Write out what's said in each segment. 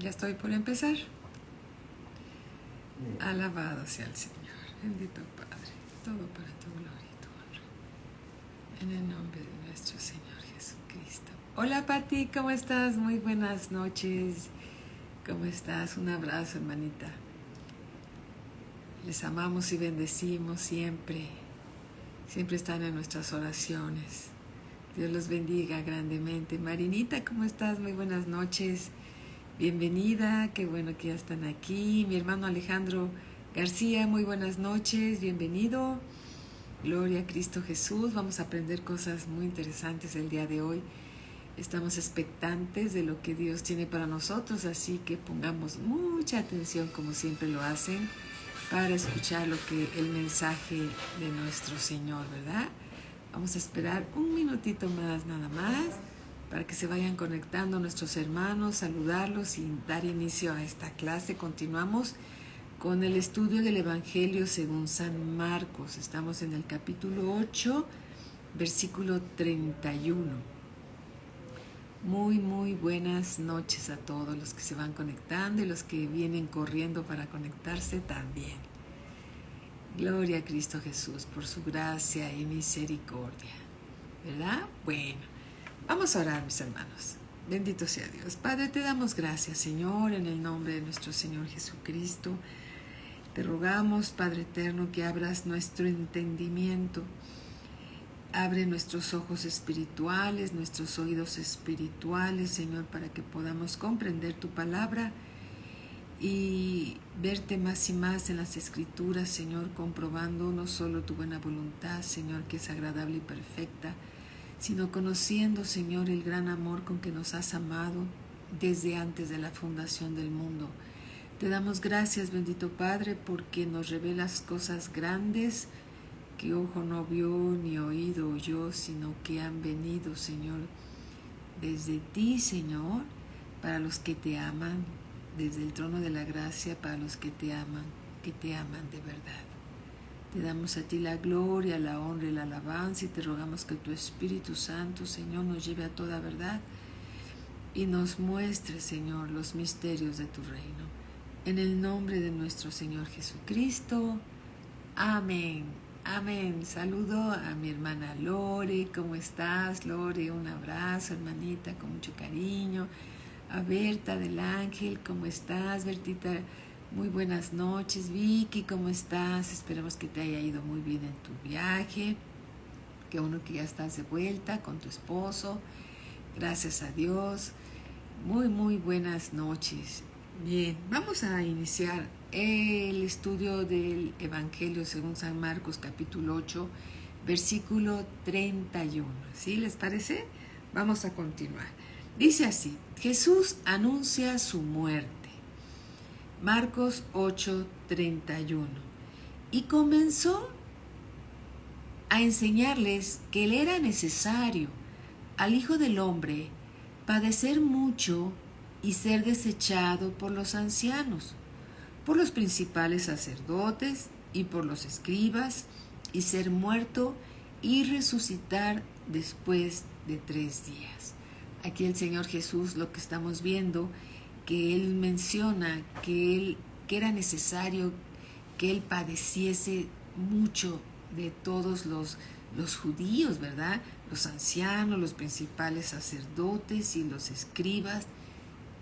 Ya estoy por empezar. Alabado sea el Señor. Bendito Padre. Todo para tu gloria y tu honra. En el nombre de nuestro Señor Jesucristo. Hola Pati, ¿cómo estás? Muy buenas noches. ¿Cómo estás? Un abrazo, hermanita. Les amamos y bendecimos siempre. Siempre están en nuestras oraciones. Dios los bendiga grandemente. Marinita, ¿cómo estás? Muy buenas noches. Bienvenida, qué bueno que ya están aquí. Mi hermano Alejandro García, muy buenas noches, bienvenido. Gloria a Cristo Jesús. Vamos a aprender cosas muy interesantes el día de hoy. Estamos expectantes de lo que Dios tiene para nosotros, así que pongamos mucha atención, como siempre lo hacen, para escuchar lo que el mensaje de nuestro Señor, ¿verdad? Vamos a esperar un minutito más, nada más, para que se vayan conectando nuestros hermanos, saludarlos y dar inicio a esta clase. Continuamos con el estudio del Evangelio según San Marcos. Estamos en el capítulo 8, versículo 31. Muy buenas noches a todos los que se van conectando y los que vienen corriendo para conectarse también. Gloria a Cristo Jesús por su gracia y misericordia, ¿verdad? Bueno. Vamos a orar, mis hermanos. Bendito sea Dios. Padre, te damos gracias, Señor, en el nombre de nuestro Señor Jesucristo. Te rogamos, Padre eterno, que abras nuestro entendimiento. Abre nuestros ojos espirituales, nuestros oídos espirituales, Señor, para que podamos comprender tu palabra y verte más y más en las Escrituras, Señor, comprobando no solo tu buena voluntad, Señor, que es agradable y perfecta, sino conociendo, Señor, el gran amor con que nos has amado desde antes de la fundación del mundo. Te damos gracias, bendito Padre, porque nos revelas cosas grandes que ojo no vio ni oído oyó, sino que han venido, Señor, desde ti, Señor, para los que te aman, desde el trono de la gracia para los que te aman de verdad. Te damos a ti la gloria, la honra y la alabanza y te rogamos que tu Espíritu Santo, Señor, nos lleve a toda verdad y nos muestre, Señor, los misterios de tu reino. En el nombre de nuestro Señor Jesucristo. Amén. Amén. Saludo a mi hermana Lore. ¿Cómo estás, Lore? Un abrazo, hermanita, con mucho cariño. A Berta del Ángel. ¿Cómo estás, Bertita? Muy buenas noches, Vicky, ¿cómo estás? Esperamos que te haya ido muy bien en tu viaje. Qué bueno que ya estás de vuelta con tu esposo. Gracias a Dios. Muy buenas noches. Bien, vamos a iniciar el estudio del Evangelio según San Marcos, capítulo 8, versículo 31. ¿Sí les parece? Vamos a continuar. Dice así: Jesús anuncia su muerte. Marcos 8:31. Y comenzó a enseñarles que le era necesario al Hijo del Hombre padecer mucho y ser desechado por los ancianos, por los principales sacerdotes y por los escribas, y ser muerto y resucitar después de 3 días. Aquí el Señor Jesús, lo que estamos viendo, que Él menciona que era necesario que Él padeciese mucho de todos los judíos, ¿verdad? Los ancianos, los principales sacerdotes y los escribas,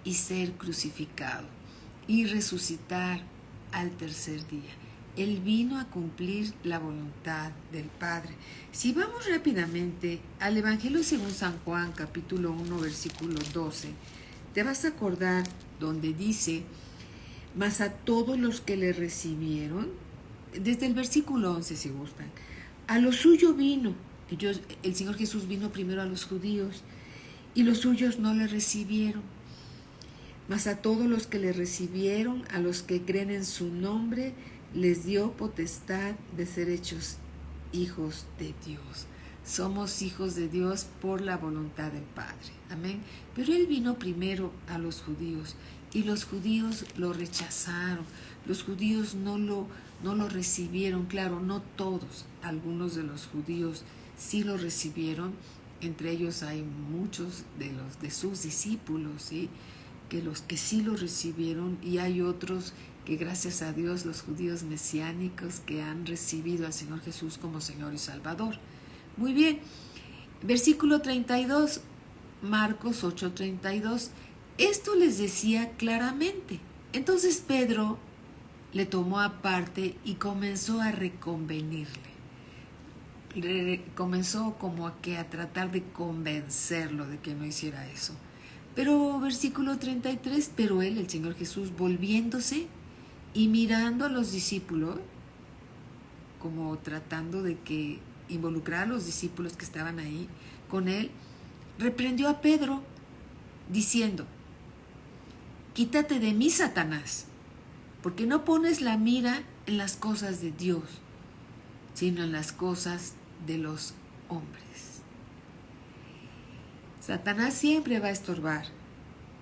y ser crucificado y resucitar al 3er día. Él vino a cumplir la voluntad del Padre. Si vamos rápidamente al Evangelio según San Juan, capítulo 1, versículo 12, te vas a acordar donde dice: mas a todos los que le recibieron, desde el versículo 11 si gustan, a lo suyo vino. El Señor Jesús vino primero a los judíos y los suyos no le recibieron. Mas a todos los que le recibieron, a los que creen en su nombre, les dio potestad de ser hechos hijos de Dios. Somos hijos de Dios por la voluntad del Padre. Amén. Pero Él vino primero a los judíos y los judíos lo rechazaron. Los judíos no lo recibieron. Claro, no todos. Algunos de los judíos sí lo recibieron. Entre ellos hay muchos de sus discípulos, ¿sí? que los que sí lo recibieron, y hay otros que gracias a Dios, los judíos mesiánicos, que han recibido al Señor Jesús como Señor y Salvador. Muy bien, versículo 32, Marcos 8:32, esto les decía claramente. Entonces Pedro le tomó aparte y comenzó a reconvenirle. Comenzó como a tratar de convencerlo de que no hiciera eso. Pero versículo 33, pero él, el Señor Jesús, volviéndose y mirando a los discípulos, como tratando de que involucrar a los discípulos que estaban ahí con él, reprendió a Pedro, diciendo, quítate de mí, Satanás, porque no pones la mira en las cosas de Dios, sino en las cosas de los hombres. Satanás siempre va a estorbar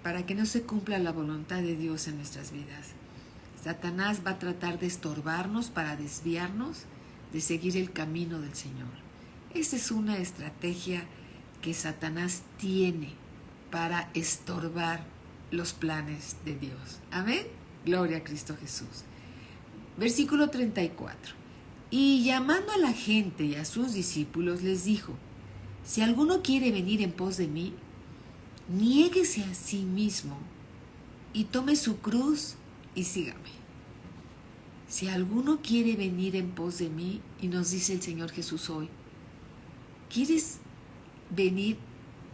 para que no se cumpla la voluntad de Dios en nuestras vidas. Satanás va a tratar de estorbarnos para desviarnos de seguir el camino del Señor. Esa es una estrategia que Satanás tiene para estorbar los planes de Dios. Amén. Gloria a Cristo Jesús. Versículo 34. Y llamando a la gente y a sus discípulos les dijo, si alguno quiere venir en pos de mí, niéguese a sí mismo y tome su cruz y sígame. Si alguno quiere venir en pos de mí, y nos dice el Señor Jesús hoy, ¿quieres venir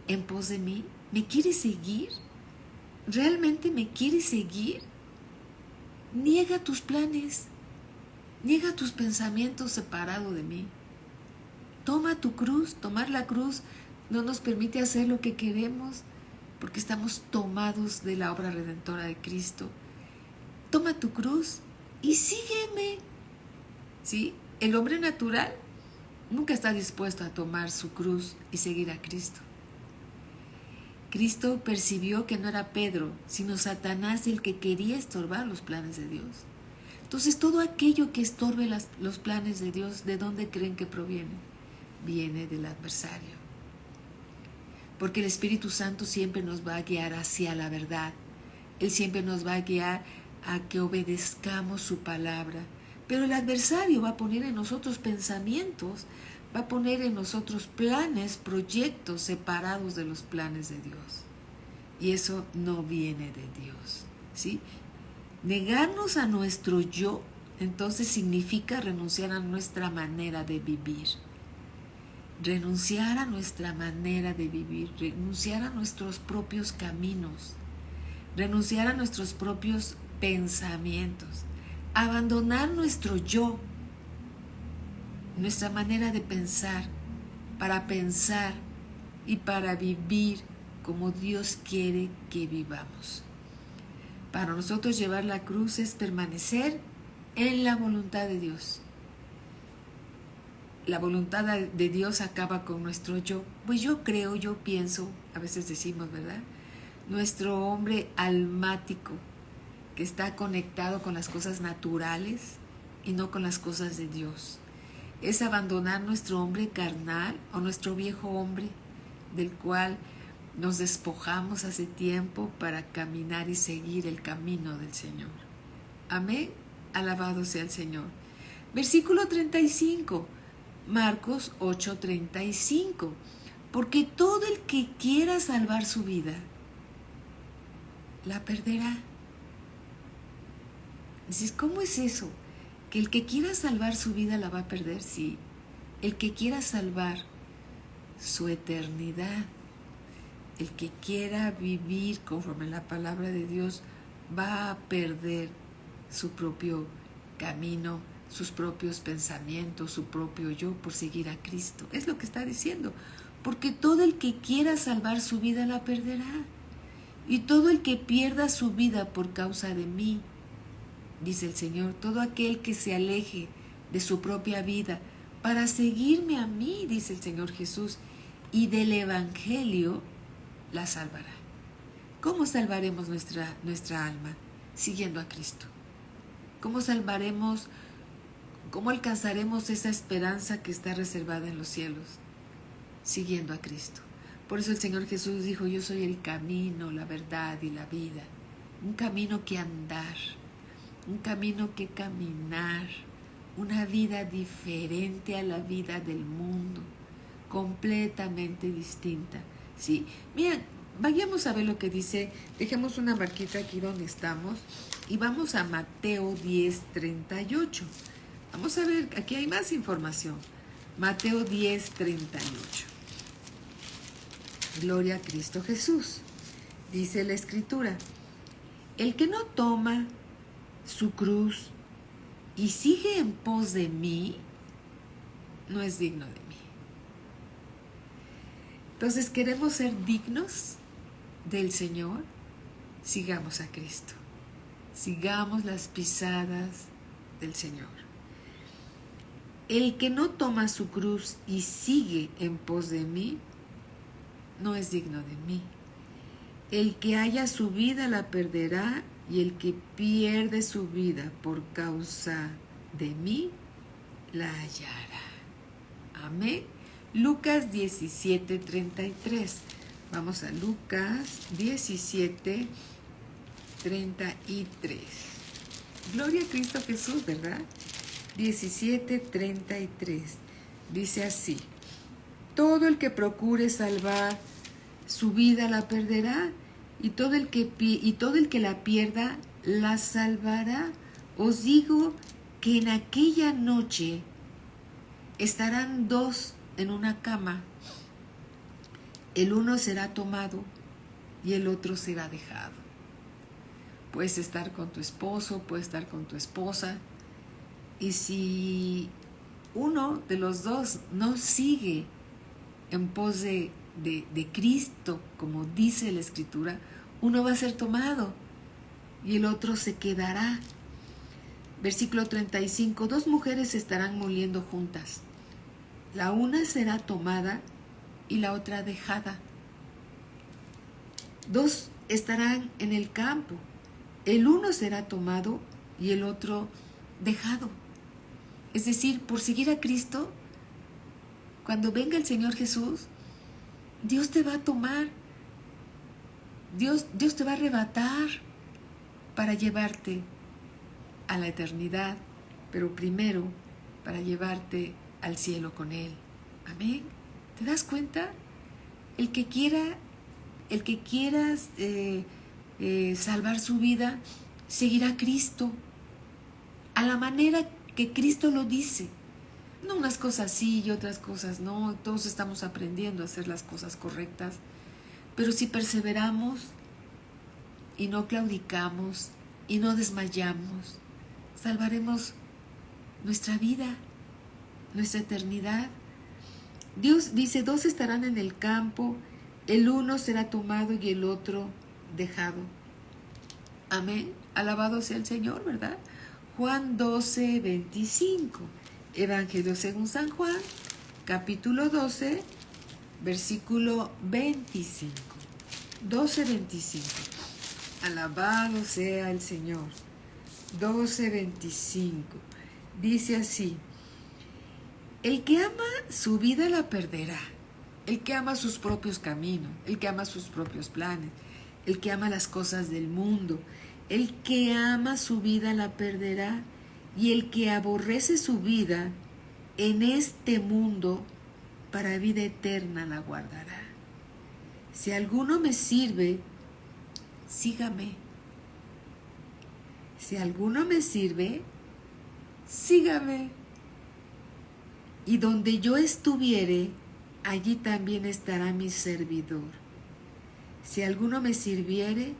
en pos de mí? ¿Me quieres seguir? ¿Realmente me quieres seguir? Niega tus planes, niega tus pensamientos separados de mí. Toma tu cruz. Tomar la cruz no nos permite hacer lo que queremos porque estamos tomados de la obra redentora de Cristo. Toma tu cruz y sígueme. ¿Sí? El hombre natural nunca está dispuesto a tomar su cruz y seguir a Cristo. Cristo percibió que no era Pedro, sino Satanás el que quería estorbar los planes de Dios. Entonces, todo aquello que estorbe los planes de Dios, ¿de dónde creen que proviene? Viene del adversario. Porque el Espíritu Santo siempre nos va a guiar hacia la verdad. Él siempre nos va a guiar a que obedezcamos su palabra. Pero el adversario va a poner en nosotros pensamientos, va a poner en nosotros planes, proyectos separados de los planes de Dios. Y eso no viene de Dios, ¿sí? Negarnos a nuestro yo, entonces significa renunciar a nuestra manera de vivir. Renunciar a nuestra manera de vivir, renunciar a nuestros propios caminos, renunciar a nuestros propios pensamientos, abandonar nuestro yo, nuestra manera de pensar y para vivir como Dios quiere que vivamos. Para nosotros llevar la cruz es permanecer en la voluntad de Dios. La voluntad de Dios acaba con nuestro yo. Pues yo creo, yo pienso, a veces decimos, ¿verdad? Nuestro hombre almático, que está conectado con las cosas naturales y no con las cosas de Dios. Es abandonar nuestro hombre carnal o nuestro viejo hombre, del cual nos despojamos hace tiempo para caminar y seguir el camino del Señor. Amén. Alabado sea el Señor. Versículo 35. Marcos 8:35, porque todo el que quiera salvar su vida, la perderá. Dices, ¿cómo es eso? ¿Que el que quiera salvar su vida la va a perder? Sí. El que quiera salvar su eternidad, el que quiera vivir conforme a la palabra de Dios, va a perder su propio camino, sus propios pensamientos, su propio yo por seguir a Cristo. Es lo que está diciendo. Porque todo el que quiera salvar su vida la perderá. Y todo el que pierda su vida por causa de mí, dice el Señor, todo aquel que se aleje de su propia vida para seguirme a mí, dice el Señor Jesús, y del Evangelio, la salvará. ¿Cómo salvaremos nuestra alma? Siguiendo a Cristo. ¿Cómo alcanzaremos esa esperanza que está reservada en los cielos? Siguiendo a Cristo. Por eso el Señor Jesús dijo, yo soy el camino, la verdad y la vida. Un camino que andar, un camino que caminar, una vida diferente a la vida del mundo, completamente distinta. Sí, miren, vayamos a ver lo que dice, dejemos una marquita aquí donde estamos y vamos a Mateo 10:38. Vamos a ver, aquí hay más información. Mateo 10:38. Gloria a Cristo Jesús. Dice la Escritura, el que no toma su cruz y sigue en pos de mí, no es digno de mí. Entonces, ¿queremos ser dignos del Señor? Sigamos a Cristo. Sigamos las pisadas del Señor. El que no toma su cruz y sigue en pos de mí, no es digno de mí. El que haya su vida la perderá, y el que pierde su vida por causa de mí, la hallará. Amén. Lucas 17:33. Vamos a Lucas 17:33. Gloria a Cristo Jesús, ¿verdad? 17:33. Dice así: todo el que procure salvar su vida la perderá, y todo el que la pierda la salvará. Os digo que en aquella noche estarán dos en una cama, el uno será tomado y el otro será dejado. Puedes estar con tu esposo, puedes estar con tu esposa, y si uno de los dos no sigue en pos de Cristo, como dice la Escritura, uno va a ser tomado y el otro se quedará. Versículo 35, dos mujeres estarán moliendo juntas, la una será tomada y la otra dejada. Dos estarán en el campo, el uno será tomado y el otro dejado. Es decir, por seguir a Cristo, cuando venga el Señor Jesús, Dios te va a tomar, Dios te va a arrebatar para llevarte a la eternidad, pero primero para llevarte al cielo con Él. Amén. ¿Te das cuenta? El que quiera salvar su vida, seguirá a Cristo a la manera que Cristo lo dice. No unas cosas sí y otras cosas no. Todos estamos aprendiendo a hacer las cosas correctas. Pero si perseveramos y no claudicamos y no desmayamos, salvaremos nuestra vida, nuestra eternidad. Dios dice, dos estarán en el campo, el uno será tomado y el otro dejado. Amén. Alabado sea el Señor, ¿verdad? Juan 12:25. Evangelio según San Juan, capítulo 12, versículo 25. 12:25. Alabado sea el Señor. 12:25. Dice así: el que ama su vida la perderá. El que ama sus propios caminos, el que ama sus propios planes, el que ama las cosas del mundo, el que ama su vida la perderá, y el que aborrece su vida en este mundo, para vida eterna la guardará. Si alguno me sirve, sígame. Si alguno me sirve, sígame. Y donde yo estuviere, allí también estará mi servidor. Si alguno me sirviere,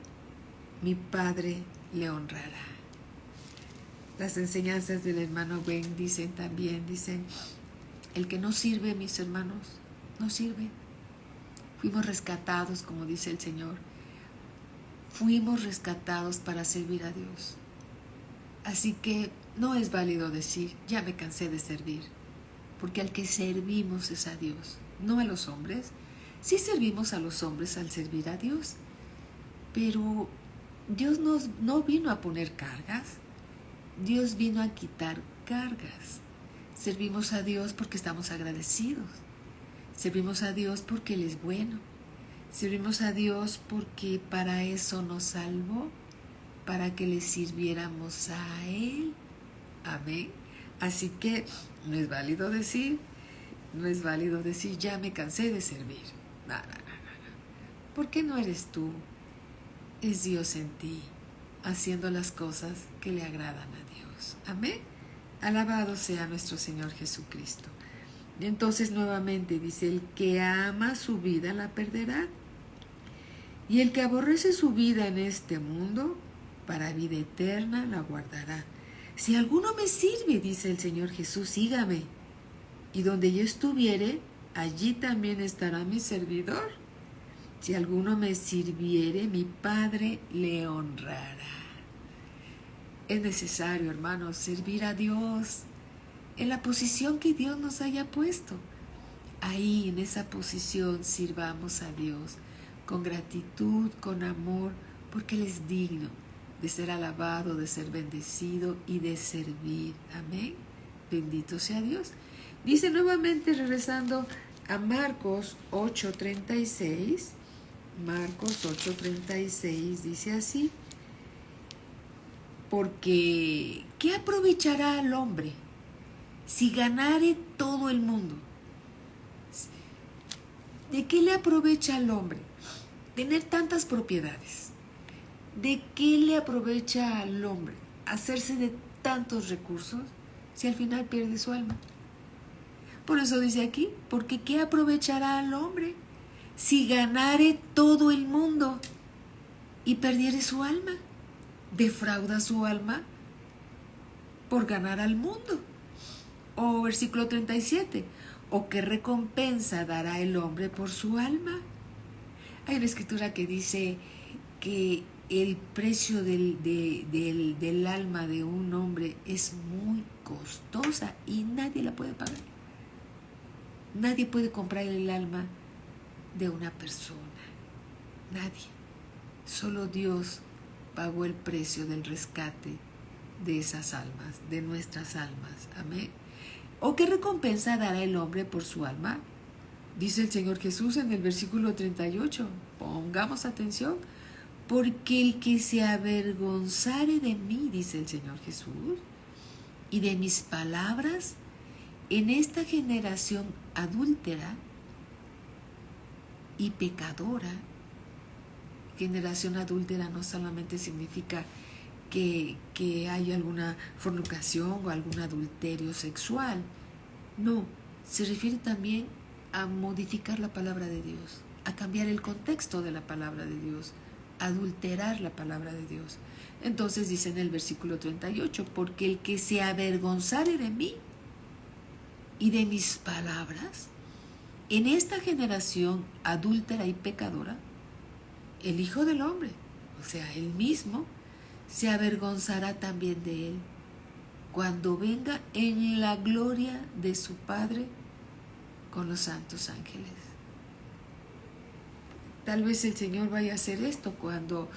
mi Padre le honrará. Las enseñanzas del hermano Ben dicen, el que no sirve, mis hermanos, no sirve. Fuimos rescatados, como dice el Señor. Fuimos rescatados para servir a Dios. Así que no es válido decir, ya me cansé de servir, porque al que servimos es a Dios, no a los hombres. Sí servimos a los hombres al servir a Dios, pero Dios no vino a poner cargas, Dios vino a quitar cargas. Servimos a Dios porque estamos agradecidos. Servimos a Dios porque Él es bueno. Servimos a Dios porque para eso nos salvó, para que le sirviéramos a Él. Amén. Así que no es válido decir, ya me cansé de servir. No. ¿Por qué no eres tú? Es Dios en ti, haciendo las cosas que le agradan a Dios. Amén. Alabado sea nuestro Señor Jesucristo. Y entonces nuevamente dice, el que ama su vida la perderá. Y el que aborrece su vida en este mundo, para vida eterna la guardará. Si alguno me sirve, dice el Señor Jesús, sígame. Y donde yo estuviere, allí también estará mi servidor. Si alguno me sirviere, mi Padre le honrará. Es necesario, hermanos, servir a Dios en la posición que Dios nos haya puesto. Ahí, en esa posición, sirvamos a Dios con gratitud, con amor, porque Él es digno de ser alabado, de ser bendecido y de servir. Amén. Bendito sea Dios. Dice nuevamente, regresando a Marcos 8:36, Marcos 8:36 dice así, porque ¿qué aprovechará al hombre si ganare todo el mundo? ¿De qué le aprovecha al hombre tener tantas propiedades? ¿De qué le aprovecha al hombre hacerse de tantos recursos si al final pierde su alma? Por eso dice aquí, porque ¿qué aprovechará al hombre si ganare todo el mundo y perdiere su alma? ¿Defrauda su alma por ganar al mundo? O versículo 37, ¿o qué recompensa dará el hombre por su alma? Hay una escritura que dice que el precio del alma de un hombre es muy costosa y nadie la puede pagar. Nadie puede comprar el alma de una persona. Nadie. Solo Dios pagó el precio del rescate de esas almas, de nuestras almas. Amén. ¿O qué recompensa dará el hombre por su alma? Dice el Señor Jesús en el versículo 38. Pongamos atención. Porque el que se avergonzare de mí, dice el Señor Jesús, y de mis palabras, en esta generación adúltera y pecadora. Generación adúltera no solamente significa que hay alguna fornicación o algún adulterio sexual. No, se refiere también a modificar la palabra de Dios, a cambiar el contexto de la palabra de Dios, adulterar la palabra de Dios. Entonces dice en el versículo 38, porque el que se avergonzare de mí y de mis palabras, en esta generación adúltera y pecadora, el Hijo del Hombre, o sea, Él mismo, se avergonzará también de Él, cuando venga en la gloria de su Padre con los santos ángeles. Tal vez el Señor vaya a hacer esto cuando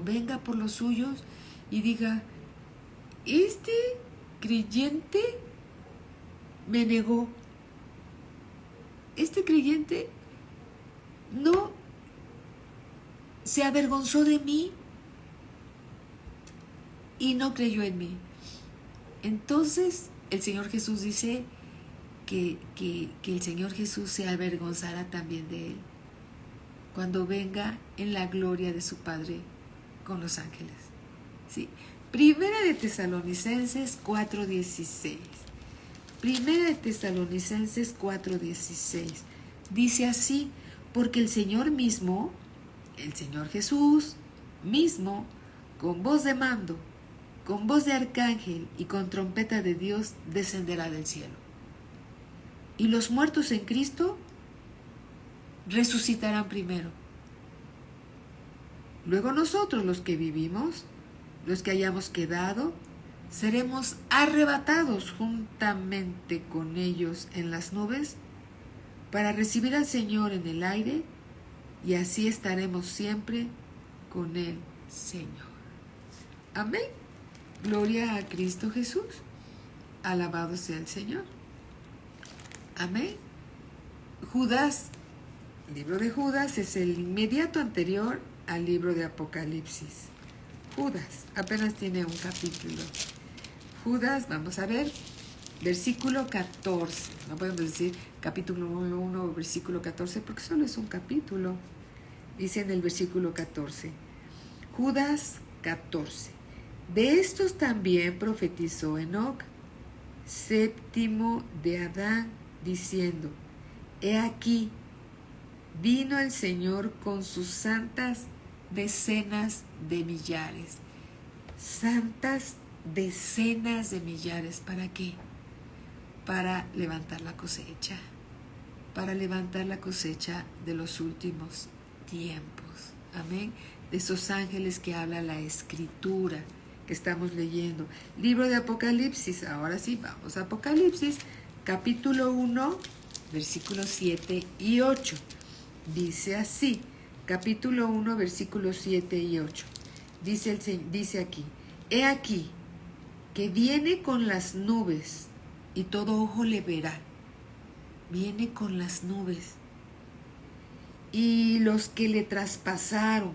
venga por los suyos y diga, este creyente me negó, este creyente no se avergonzó de mí y no creyó en mí. Entonces el Señor Jesús dice que el Señor Jesús se avergonzará también de él cuando venga en la gloria de su Padre con los ángeles. ¿Sí? Primera de Tesalonicenses 4:16. Primera de Tesalonicenses 4:16. Dice así, porque el Señor mismo, el Señor Jesús mismo, con voz de mando, con voz de arcángel y con trompeta de Dios, descenderá del cielo. Y los muertos en Cristo resucitarán primero. Luego nosotros, los que vivimos, los que hayamos quedado, seremos arrebatados juntamente con ellos en las nubes para recibir al Señor en el aire, y así estaremos siempre con el Señor. Amén. Gloria a Cristo Jesús. Alabado sea el Señor. Amén. Judas El libro de Judas es el inmediato anterior al libro de Apocalipsis. Judas apenas tiene un capítulo. Judas, vamos a ver, versículo 14. No podemos decir capítulo 1, versículo 14, porque solo es un capítulo. Dice en el versículo 14. Judas 14. De estos también profetizó Enoc, séptimo de Adán, diciendo: He aquí, vino el Señor con sus santas decenas de millares. Santas decenas de millares. ¿Para qué? Para levantar la cosecha. Para levantar la cosecha de los últimos tiempos. Amén. De esos ángeles que habla la Escritura que estamos leyendo. Libro de Apocalipsis. Ahora sí, vamos a Apocalipsis, capítulo 1, versículos 7 y 8. Dice así, capítulo 1, versículos 7 y 8. Dice aquí: He aquí que viene con las nubes, y todo ojo le verá. Viene con las nubes. Y los que le traspasaron,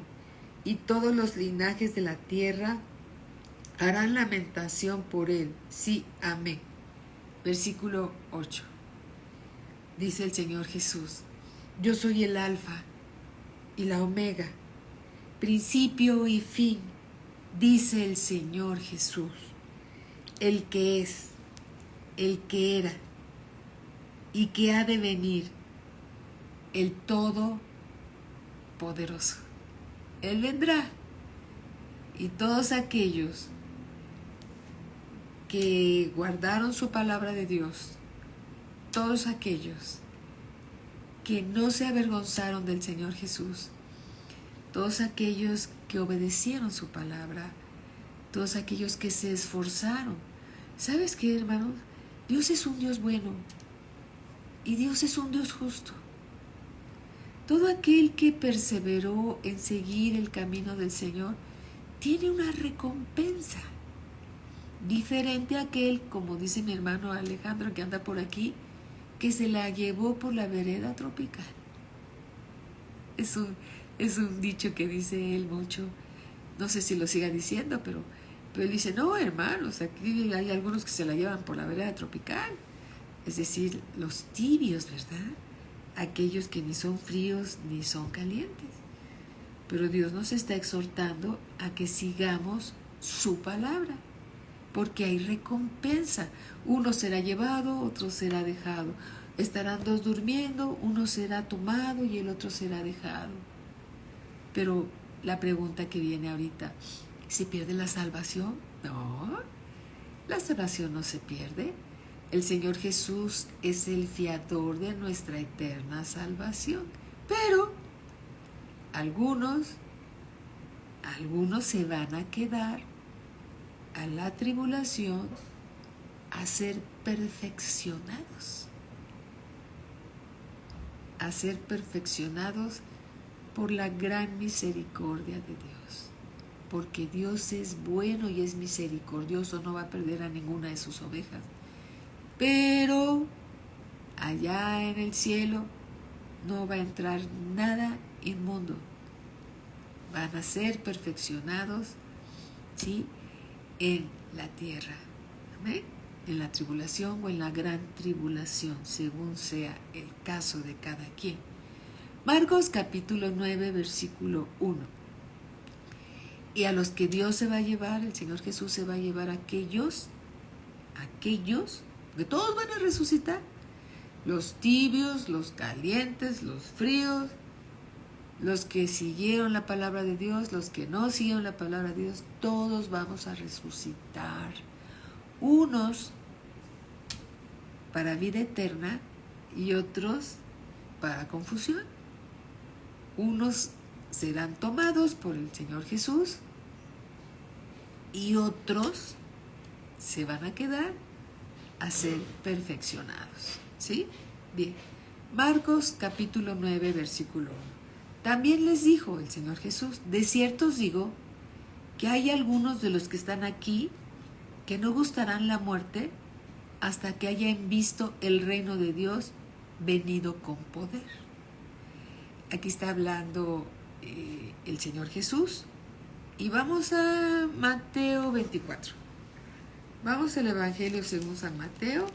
y todos los linajes de la tierra, harán lamentación por él. Sí, amén. Versículo 8. Dice el Señor Jesús: Yo soy el Alfa y la Omega, principio y fin, dice el Señor Jesús, el que es, el que era y que ha de venir, el Todopoderoso. Él vendrá, y todos aquellos que guardaron su palabra de Dios, todos aquellos que no se avergonzaron del Señor Jesús, todos aquellos que obedecieron su palabra, todos aquellos que se esforzaron. ¿Sabes qué, hermanos? Dios es un Dios bueno y Dios es un Dios justo. Todo aquel que perseveró en seguir el camino del Señor tiene una recompensa. Diferente a aquel, como dice mi hermano Alejandro que anda por aquí, que se la llevó por la vereda tropical. Es un dicho que dice él mucho. No sé si lo siga diciendo, pero él dice: no, hermanos, aquí hay algunos que se la llevan por la vereda tropical. Es decir, los tibios, ¿verdad? Aquellos que ni son fríos ni son calientes. Pero Dios nos está exhortando a que sigamos su palabra, porque hay recompensa. Uno será llevado, otro será dejado. Estarán dos durmiendo, uno será tomado y el otro será dejado. Pero la pregunta que viene ahorita: ¿se pierde la salvación? No, la salvación no se pierde. El Señor Jesús es el fiador de nuestra eterna salvación. Pero algunos se van a quedar a la tribulación a ser perfeccionados. A ser perfeccionados por la gran misericordia de Dios. Porque Dios es bueno y es misericordioso, no va a perder a ninguna de sus ovejas. Pero allá en el cielo no va a entrar nada inmundo. Van a ser perfeccionados, ¿sí?, en la tierra. ¿Amén? En la tribulación o en la gran tribulación, según sea el caso de cada quien. Marcos capítulo 9, versículo 1. Y a los que Dios se va a llevar, el Señor Jesús se va a llevar a aquellos, que todos van a resucitar. Los tibios, los calientes, los fríos, los que siguieron la palabra de Dios, los que no siguieron la palabra de Dios, todos vamos a resucitar. Unos para vida eterna y otros para confusión. Unos serán tomados por el Señor Jesús y otros se van a quedar a ser perfeccionados. ¿Sí? Bien. Marcos capítulo 9, versículo 1. También les dijo el Señor Jesús: de cierto os digo que hay algunos de los que están aquí que no gustarán la muerte hasta que hayan visto el reino de Dios venido con poder. Aquí está hablando el Señor Jesús. Y vamos a Mateo 24. Vamos al Evangelio según San Mateo,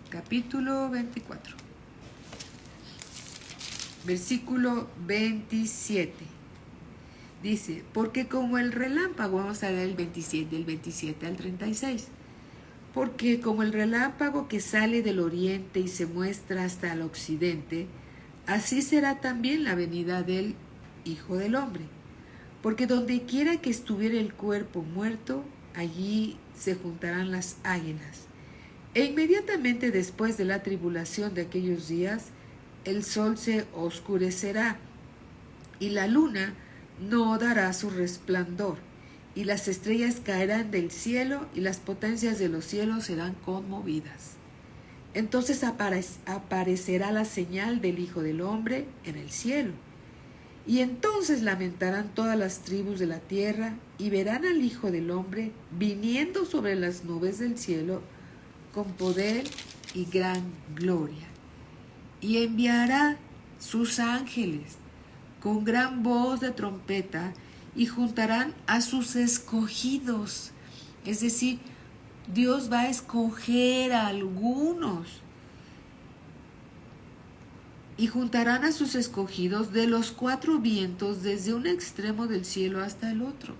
capítulo 24. Versículo 27. Dice, porque como el relámpago, vamos a leer el 27, del 27 al 36. Porque como el relámpago que sale del oriente y se muestra hasta el occidente, así será también la venida del Hijo del Hombre. Porque donde quiera que estuviera el cuerpo muerto, allí se juntarán las águilas. E inmediatamente después de la tribulación de aquellos días, el sol se oscurecerá, y la luna no dará su resplandor, y las estrellas caerán del cielo, y las potencias de los cielos serán conmovidas. Entonces aparecerá la señal del Hijo del Hombre en el cielo. Y entonces lamentarán todas las tribus de la tierra, y verán al Hijo del Hombre viniendo sobre las nubes del cielo con poder y gran gloria. Y enviará sus ángeles con gran voz de trompeta, y juntarán a sus escogidos. Es decir, Dios va a escoger a algunos. Y juntarán a sus escogidos de los cuatro vientos, desde un extremo del cielo hasta el otro.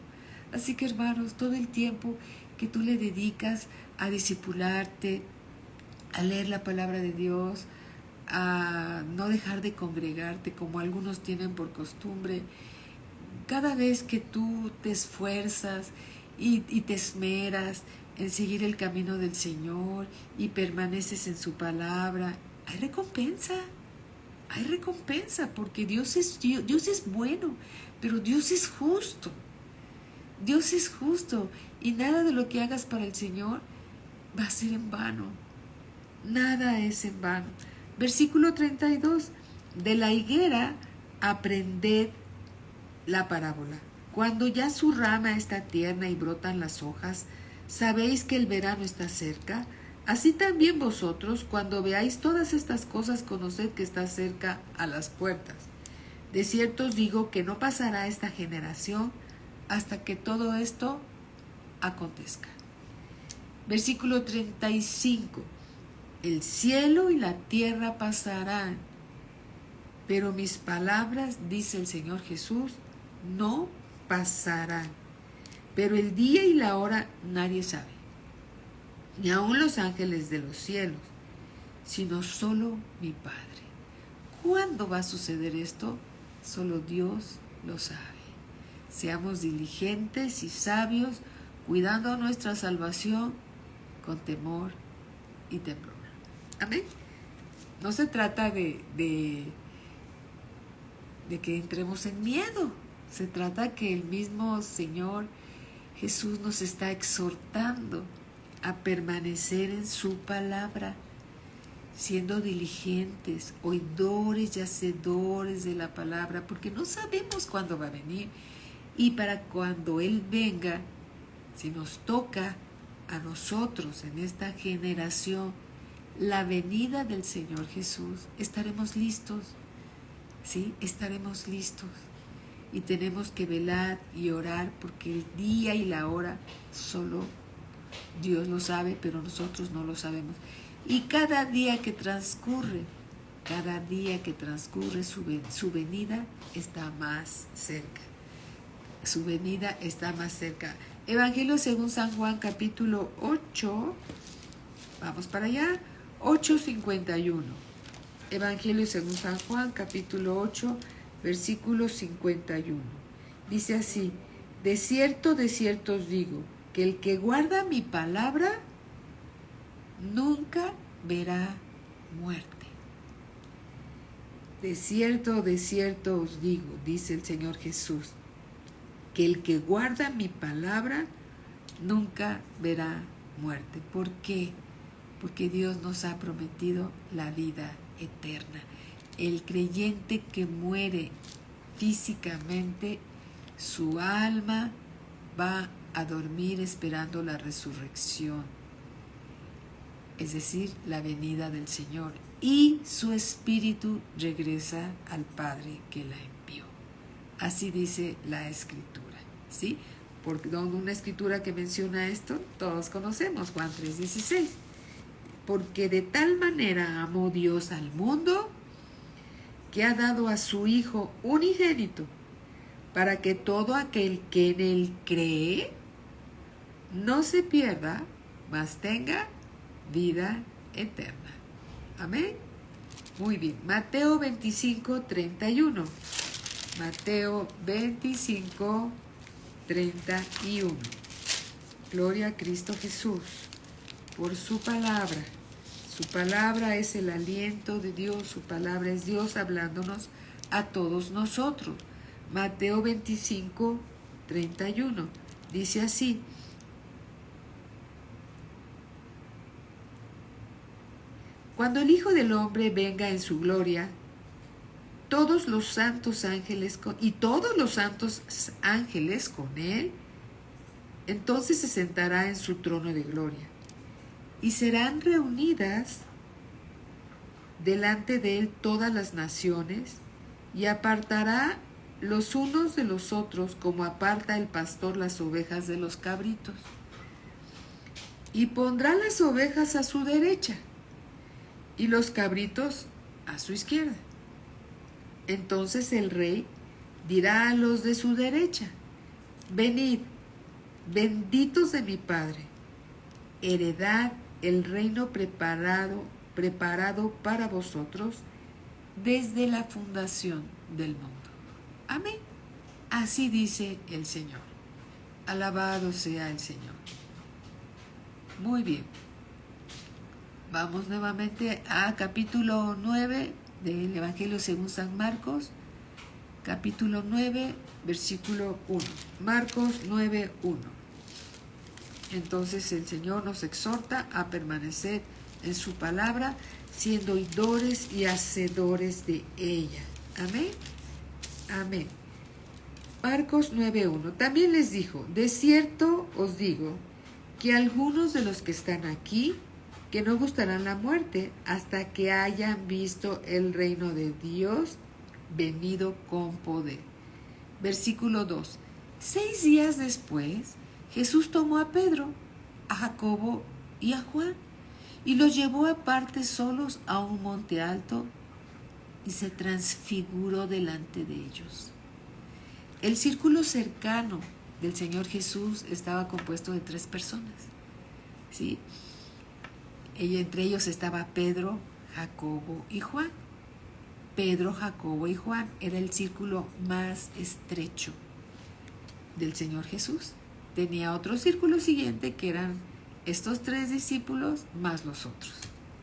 Así que, hermanos, todo el tiempo que tú le dedicas a discipularte, a leer la palabra de Dios, a no dejar de congregarte como algunos tienen por costumbre, cada vez que tú te esfuerzas y te esmeras en seguir el camino del Señor y permaneces en su palabra, hay recompensa. Hay recompensa, porque Dios es bueno, pero Dios es justo. Dios es justo, y nada de lo que hagas para el Señor va a ser en vano. Nada es en vano. Versículo 32. De la higuera aprended la parábola. Cuando ya su rama está tierna y brotan las hojas, sabéis que el verano está cerca. Así también vosotros, cuando veáis todas estas cosas, conoced que está cerca a las puertas. De cierto os digo que no pasará esta generación hasta que todo esto acontezca. Versículo 35. El cielo y la tierra pasarán, pero mis palabras, dice el Señor Jesús, no pasarán. Pero el día y la hora nadie sabe, ni aun los ángeles de los cielos, sino solo mi Padre. ¿Cuándo va a suceder esto? Solo Dios lo sabe. Seamos diligentes y sabios, cuidando nuestra salvación con temor y temblor. Amén. No se trata de que entremos en miedo. Se trata que el mismo Señor Jesús nos está exhortando a permanecer en su palabra, siendo diligentes, oidores y hacedores de la palabra, porque no sabemos cuándo va a venir. Y para cuando Él venga, si nos toca a nosotros en esta generación la venida del Señor Jesús, estaremos listos, ¿sí? Estaremos listos. Y tenemos que velar y orar, porque el día y la hora solo Dios lo sabe, pero nosotros no lo sabemos. Y cada día que transcurre su venida está más cerca. Su venida está más cerca. Evangelio según San Juan, capítulo 8. Vamos para allá. 8:51. Evangelio según San Juan, capítulo 8, versículo 51. Dice así: de cierto os digo, que el que guarda mi palabra nunca verá muerte. De cierto os digo, dice el Señor Jesús, que el que guarda mi palabra nunca verá muerte. ¿Por qué? Porque Dios nos ha prometido la vida eterna. El creyente que muere físicamente, su alma va a dormir esperando la resurrección, es decir, la venida del Señor. y su espíritu regresa al Padre que la envió. Así dice la Escritura, ¿sí? Porque una escritura que menciona esto, todos conocemos, Juan 3:16. Porque de tal manera amó Dios al mundo que ha dado a su Hijo unigénito, para que todo aquel que en él cree no se pierda, mas tenga vida eterna. Amén. Muy bien. Mateo 25:31. Mateo 25:31. Gloria a Cristo Jesús por su palabra. Su palabra es el aliento de Dios. Su palabra es Dios hablándonos a todos nosotros. Mateo 25:31. Dice así: cuando el Hijo del Hombre venga en su gloria, todos los santos ángeles con él, entonces se sentará en su trono de gloria, y serán reunidas delante de él todas las naciones, y apartará los unos de los otros, como aparta el pastor las ovejas de los cabritos, y pondrá las ovejas a su derecha y los cabritos a su izquierda. Entonces el rey dirá a los de su derecha: venid, benditos de mi Padre, heredad el reino preparado para vosotros desde la fundación del mundo. Amén. Así dice el Señor. Alabado sea el Señor. Muy bien. Vamos nuevamente a capítulo 9 del Evangelio según San Marcos. Capítulo 9, versículo 1. Marcos 9:1. Entonces el Señor nos exhorta a permanecer en su palabra, siendo oidores y hacedores de ella. Amén. Amén. Marcos 9:1. También les dijo: de cierto os digo que algunos de los que están aquí, que no gustarán la muerte hasta que hayan visto el reino de Dios venido con poder. Versículo 2. 6 días después, Jesús tomó a Pedro, a Jacobo y a Juan, y los llevó aparte solos a un monte alto, y se transfiguró delante de ellos. El círculo cercano del Señor Jesús estaba compuesto de 3 personas, ¿sí? Y entre ellos estaba Pedro, Jacobo y Juan. Pedro, Jacobo y Juan era el círculo más estrecho del Señor Jesús. Tenía otro círculo siguiente que eran estos 3 discípulos más los otros,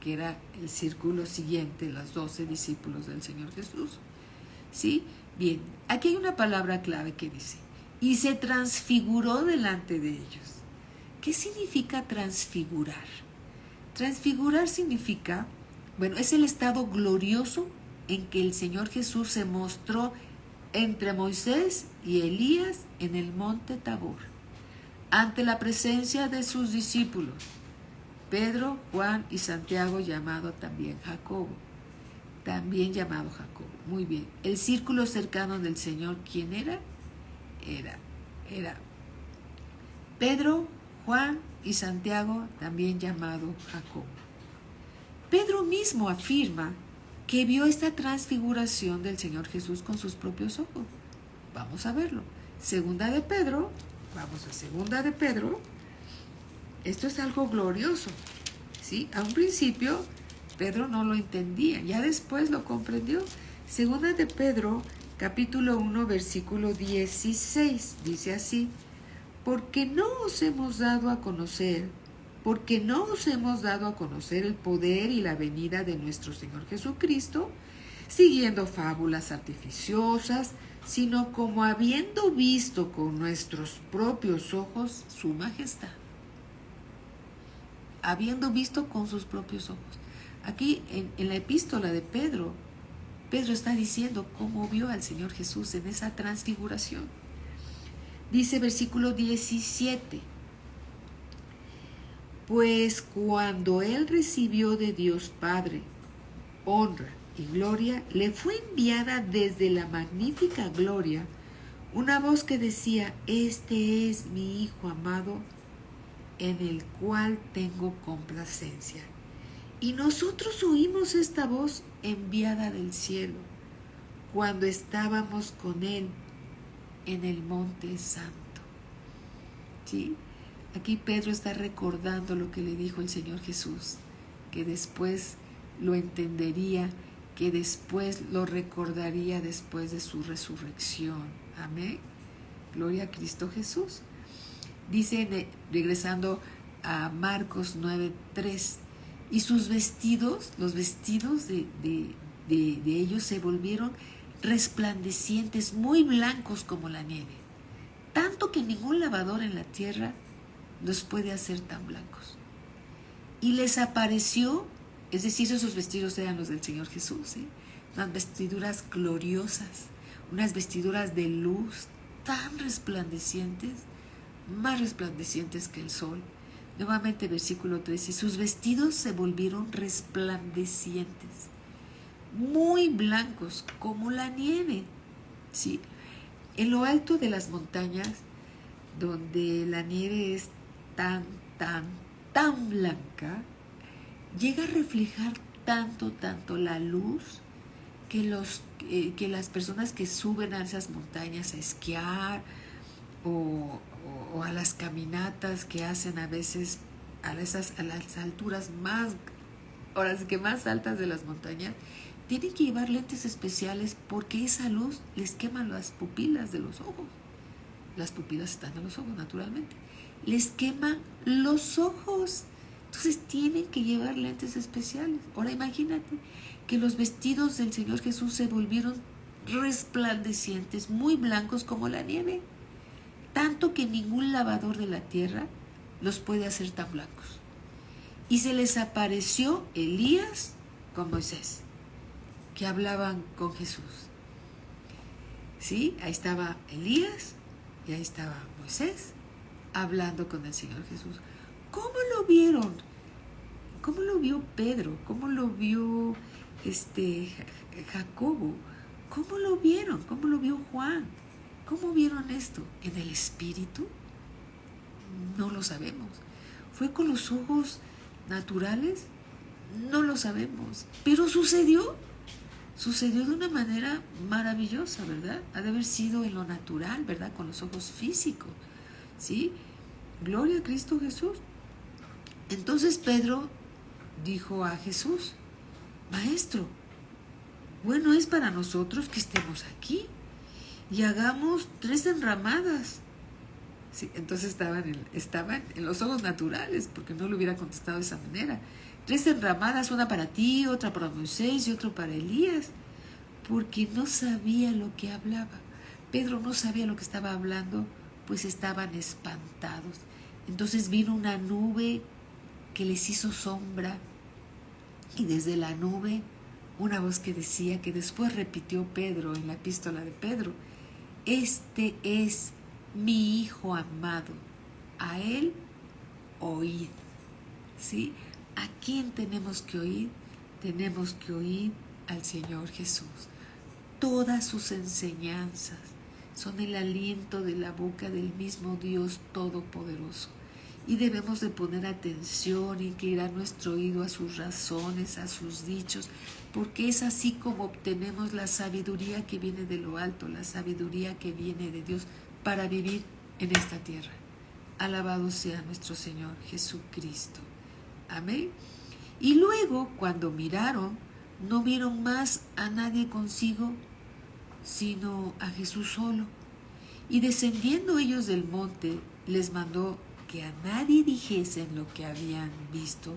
que era el círculo siguiente, los 12 discípulos del Señor Jesús. ¿Sí? Bien, aquí hay una palabra clave que dice: y se transfiguró delante de ellos. ¿Qué significa transfigurar? Transfigurar significa, es el estado glorioso en que el Señor Jesús se mostró entre Moisés y Elías en el monte Tabor, ante la presencia de sus discípulos, Pedro, Juan y Santiago, llamado también Jacobo. Muy bien. El círculo cercano del Señor, ¿quién era? Era Pedro, Juan y Santiago, también llamado Jacobo. Pedro mismo afirma que vio esta transfiguración del Señor Jesús con sus propios ojos. Vamos a verlo. Segunda de Pedro. Esto es algo glorioso, ¿sí? A un principio Pedro no lo entendía, ya después lo comprendió. Segunda de Pedro, capítulo 1, versículo 16, dice así: porque no os hemos dado a conocer el poder y la venida de nuestro Señor Jesucristo, siguiendo fábulas artificiosas, sino como habiendo visto con nuestros propios ojos su majestad. Habiendo visto con sus propios ojos. Aquí en la epístola de Pedro está diciendo cómo vio al Señor Jesús en esa transfiguración. Dice versículo 17: pues cuando él recibió de Dios Padre honra y gloria, le fue enviada desde la magnífica gloria una voz que decía: este es mi Hijo amado, en el cual tengo complacencia. Y nosotros oímos esta voz enviada del cielo cuando estábamos con Él en el monte santo. ¿Sí? Aquí Pedro está recordando lo que le dijo el Señor Jesús, que después lo entendería, que después lo recordaría después de su resurrección. Amén. Gloria a Cristo Jesús. Dice, regresando a Marcos 9:3, y sus vestidos, los vestidos de ellos se volvieron resplandecientes, muy blancos como la nieve, tanto que ningún lavador en la tierra los puede hacer tan blancos. Y les apareció, es decir, esos vestidos eran los del Señor Jesús, ¿eh? Unas vestiduras gloriosas, unas vestiduras de luz tan resplandecientes, más resplandecientes que el sol. Nuevamente versículo 13, sus vestidos se volvieron resplandecientes, muy blancos como la nieve. ¿Sí? En lo alto de las montañas, donde la nieve es tan blanca, llega a reflejar tanto la luz que las personas que suben a esas montañas a esquiar o a las caminatas que hacen a veces a las alturas más altas de las montañas, tienen que llevar lentes especiales porque esa luz les quema las pupilas de los ojos. Las pupilas están en los ojos, naturalmente. Les quema los ojos. Entonces tienen que llevar lentes especiales. Ahora imagínate que los vestidos del Señor Jesús se volvieron resplandecientes, muy blancos como la nieve, tanto que ningún lavador de la tierra los puede hacer tan blancos. Y se les apareció Elías con Moisés, que hablaban con Jesús. ¿Sí? Ahí estaba Elías y ahí estaba Moisés hablando con el Señor Jesús. ¿Cómo lo vieron? ¿Cómo lo vio Pedro? ¿Cómo lo vio Jacobo? ¿Cómo lo vieron? ¿Cómo lo vio Juan? ¿Cómo vieron esto? ¿En el espíritu? No lo sabemos. ¿Fue con los ojos naturales? No lo sabemos. Pero sucedió. Sucedió de una manera maravillosa, ¿verdad? Ha de haber sido en lo natural, ¿verdad? Con los ojos físicos. ¿Sí? Gloria a Cristo Jesús. Entonces Pedro dijo a Jesús: Maestro, bueno es para nosotros que estemos aquí y hagamos 3 enramadas. Sí, entonces estaban en los ojos naturales, porque no le hubiera contestado de esa manera. 3 enramadas, una para ti, otra para Moisés y otra para Elías, porque no sabía lo que hablaba. Pedro no sabía lo que estaba hablando, pues estaban espantados. Entonces vino una nube que les hizo sombra, y desde la nube una voz que decía, que después repitió Pedro en la epístola de Pedro: este es mi Hijo amado, a Él oíd. ¿Sí? ¿A quién tenemos que oír? Tenemos que oír al Señor Jesús. Todas sus enseñanzas son el aliento de la boca del mismo Dios Todopoderoso. Y debemos de poner atención y inclinar nuestro oído a sus razones, a sus dichos, porque es así como obtenemos la sabiduría que viene de lo alto, la sabiduría que viene de Dios para vivir en esta tierra. Alabado sea nuestro Señor Jesucristo. Amén. Y luego, cuando miraron, no vieron más a nadie consigo, sino a Jesús solo. Y descendiendo ellos del monte, les mandó que a nadie dijesen lo que habían visto,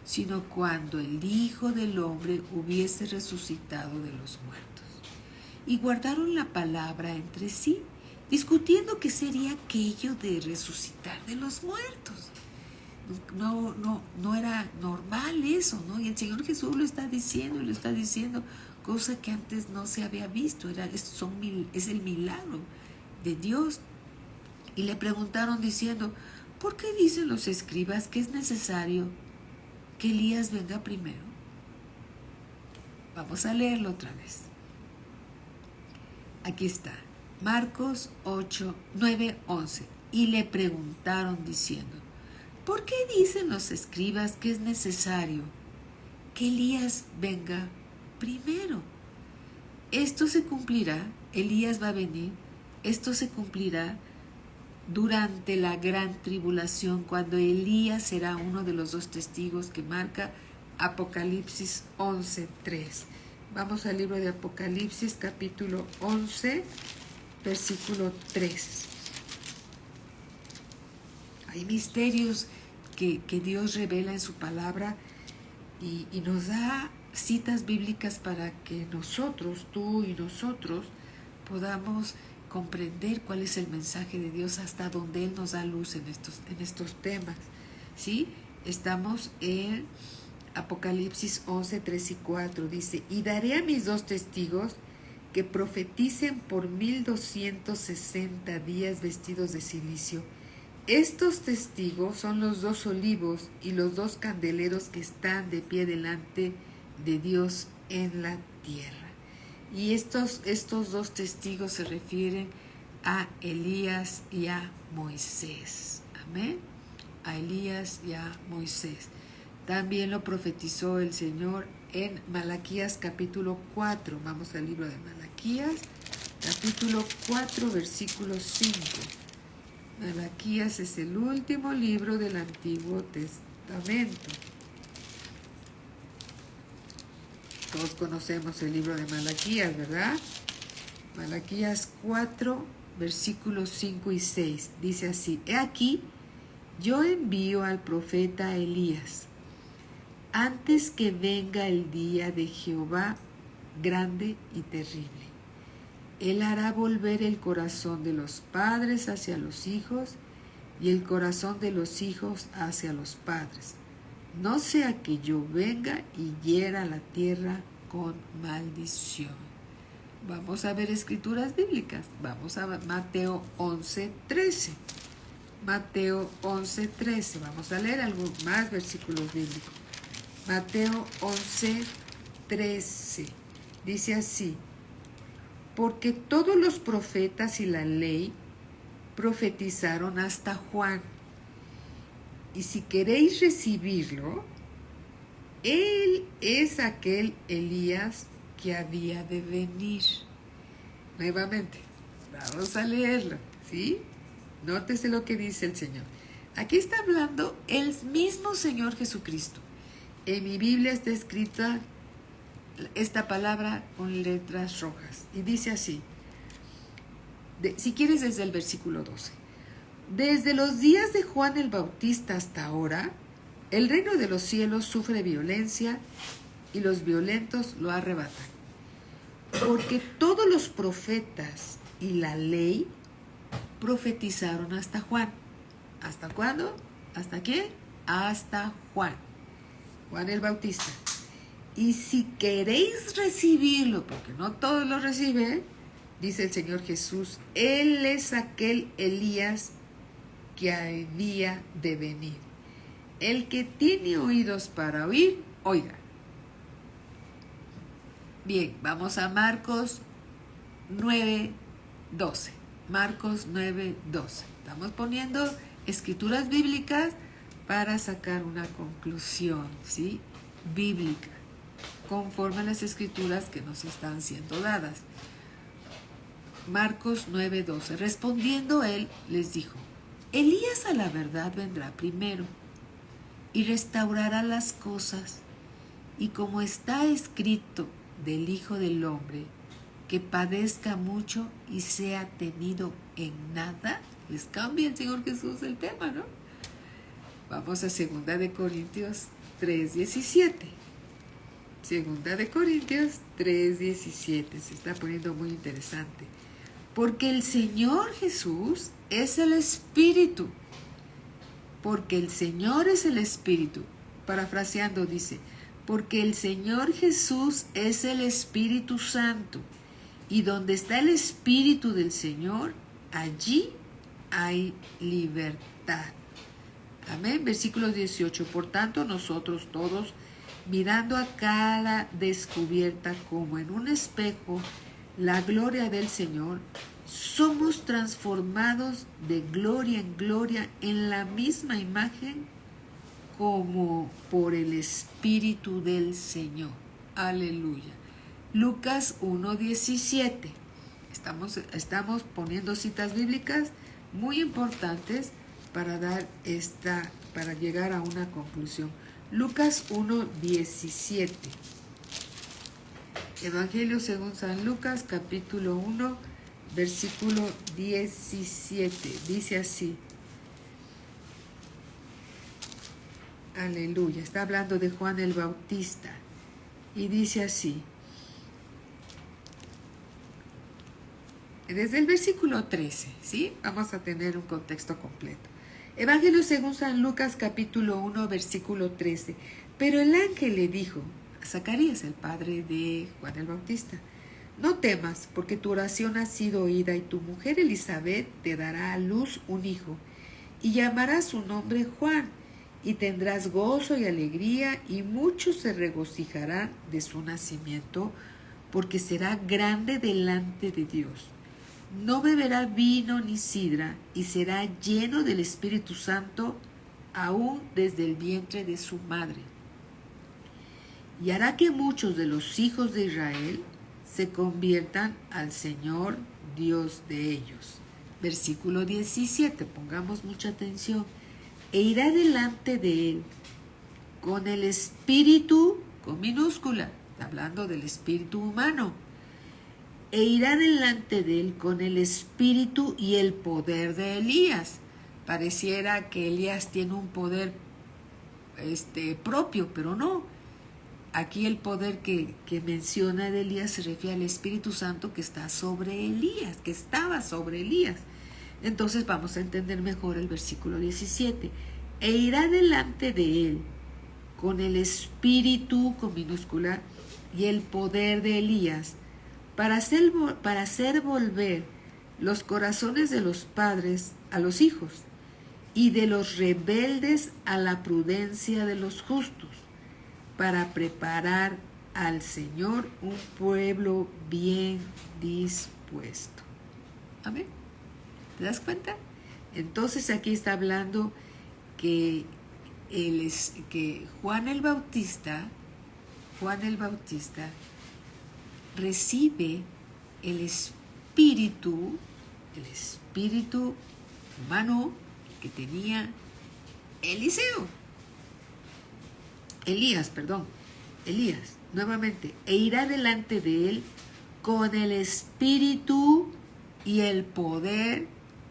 sino cuando el Hijo del Hombre hubiese resucitado de los muertos. Y guardaron la palabra entre sí, discutiendo qué sería aquello de resucitar de los muertos. No era normal eso, ¿no? Y el Señor Jesús lo está diciendo, cosa que antes no se había visto. Es el milagro de Dios. Y le preguntaron diciendo: ¿por qué dicen los escribas que es necesario que Elías venga primero? Vamos a leerlo otra vez. Aquí está, Marcos 8, 9, 11. Y le preguntaron diciendo, ¿por qué dicen los escribas que es necesario que Elías venga primero? Esto se cumplirá, Elías va a venir, esto se cumplirá durante la gran tribulación, cuando Elías será uno de los dos testigos que marca Apocalipsis 11:3. Vamos al libro de Apocalipsis, capítulo 11, versículo 3. Hay misterios que Dios revela en su palabra y nos da citas bíblicas para que nosotros, tú y nosotros, podamos comprender cuál es el mensaje de Dios, hasta donde Él nos da luz en estos temas. ¿Sí? Estamos en Apocalipsis 11, 3 y 4. Dice, y daré a mis dos testigos que profeticen por 1260 días vestidos de cilicio. Estos testigos son los dos olivos y los dos candeleros que están de pie delante de Dios en la tierra. Y estos dos testigos se refieren a Elías y a Moisés. Amén. A Elías y a Moisés. También lo profetizó el Señor en Malaquías capítulo 4. Vamos al libro de Malaquías, capítulo 4, versículo 5. Malaquías es el último libro del Antiguo Testamento. Todos conocemos el libro de Malaquías, ¿verdad? Malaquías 4, versículos 5 y 6. Dice así, he aquí, yo envío al profeta Elías, antes que venga el día de Jehová grande y terrible. Él hará volver el corazón de los padres hacia los hijos y el corazón de los hijos hacia los padres, no sea que yo venga y hiera la tierra con maldición. Vamos a ver escrituras bíblicas. Vamos a Mateo 11:13. Mateo 11:13. Vamos a leer algunos más versículos bíblicos. Mateo 11:13. Dice así, porque todos los profetas y la ley profetizaron hasta Juan. Y si queréis recibirlo, él es aquel Elías que había de venir. Nuevamente, vamos a leerlo, ¿sí? Nótese lo que dice el Señor. Aquí está hablando el mismo Señor Jesucristo. En mi Biblia está escrita esta palabra con letras rojas. Y dice así, si quieres desde el versículo 12. Desde los días de Juan el Bautista hasta ahora, el reino de los cielos sufre violencia y los violentos lo arrebatan. Porque todos los profetas y la ley profetizaron hasta Juan. ¿Hasta cuándo? ¿Hasta quién? Hasta Juan. Juan el Bautista. Y si queréis recibirlo, porque no todos lo reciben, dice el Señor Jesús, Él es aquel Elías que había de venir. El que tiene oídos para oír, oiga. Bien, vamos a Marcos 9:12. Marcos 9:12. Estamos poniendo escrituras bíblicas para sacar una conclusión, ¿sí? Bíblica, conforme a las escrituras que nos están siendo dadas. Marcos 9:12. Respondiendo él, les dijo, Elías a la verdad vendrá primero y restaurará las cosas, y como está escrito del Hijo del Hombre, que padezca mucho y sea tenido en nada. Les cambia el Señor Jesús el tema, ¿no? Vamos a 2 de Corintios 3:17. 2 de Corintios 3:17. Se está poniendo muy interesante. Porque el Señor Jesús es el Espíritu. Porque el Señor es el Espíritu. Parafraseando dice, porque el Señor Jesús es el Espíritu Santo. Y donde está el Espíritu del Señor, allí hay libertad. Amén. Versículo 18. Por tanto, nosotros todos, mirando a cara descubierta como en un espejo la gloria del Señor, somos transformados de gloria en gloria en la misma imagen como por el Espíritu del Señor. Aleluya. Lucas 1:17. Estamos poniendo citas bíblicas muy importantes para llegar a una conclusión. Lucas 1:17. Evangelio según San Lucas, capítulo 1, versículo 17. Dice así. Aleluya. Está hablando de Juan el Bautista. Y dice así. Desde el versículo 13, ¿sí? Vamos a tener un contexto completo. Evangelio según San Lucas, capítulo 1, versículo 13. Pero el ángel le dijo a Zacarías, el padre de Juan el Bautista: no temas, porque tu oración ha sido oída y tu mujer Elizabeth te dará a luz un hijo, y llamarás su nombre Juan, y tendrás gozo y alegría, y muchos se regocijarán de su nacimiento, porque será grande delante de Dios. No beberá vino ni sidra, y será lleno del Espíritu Santo aún desde el vientre de su madre. Y hará que muchos de los hijos de Israel se conviertan al Señor Dios de ellos. Versículo 17, pongamos mucha atención. E irá delante de él con el Espíritu, con minúscula, hablando del Espíritu humano. E irá delante de él con el espíritu y el poder de Elías. Pareciera que Elías tiene un poder propio, pero no. Aquí el poder que menciona de Elías se refiere al Espíritu Santo que está sobre Elías, que estaba sobre Elías. Entonces vamos a entender mejor el versículo 17. E irá delante de él con el espíritu, con minúscula, y el poder de Elías, para hacer volver los corazones de los padres a los hijos, y de los rebeldes a la prudencia de los justos, para preparar al Señor un pueblo bien dispuesto. Amén. ¿Te das cuenta? Entonces aquí está hablando que Juan el Bautista recibe el espíritu humano que tenía Elías, nuevamente, e irá delante de él con el espíritu y el poder